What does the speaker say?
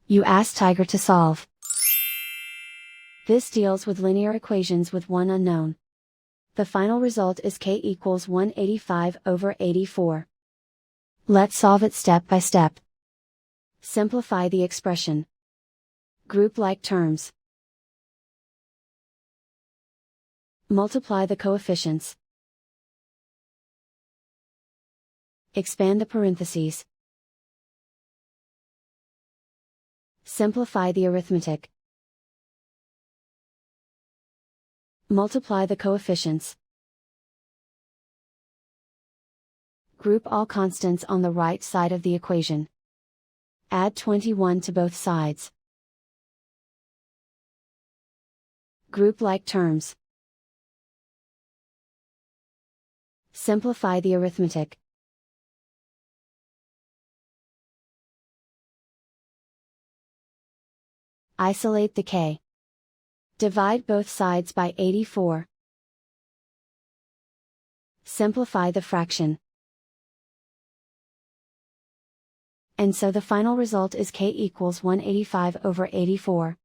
You ask Tiger to solve. This deals with linear equations with one unknown. The final result is k equals 185/84. Let's solve it step by step. Simplify the expression. Group like terms. Multiply the coefficients. Expand the parentheses. Simplify the arithmetic. Multiply the coefficients. Group all constants on the right side of the equation. Add 21 to both sides. Group like terms. Simplify the arithmetic. Isolate the k. Divide both sides by 84. Simplify the fraction. And so the final result is k equals 185/84.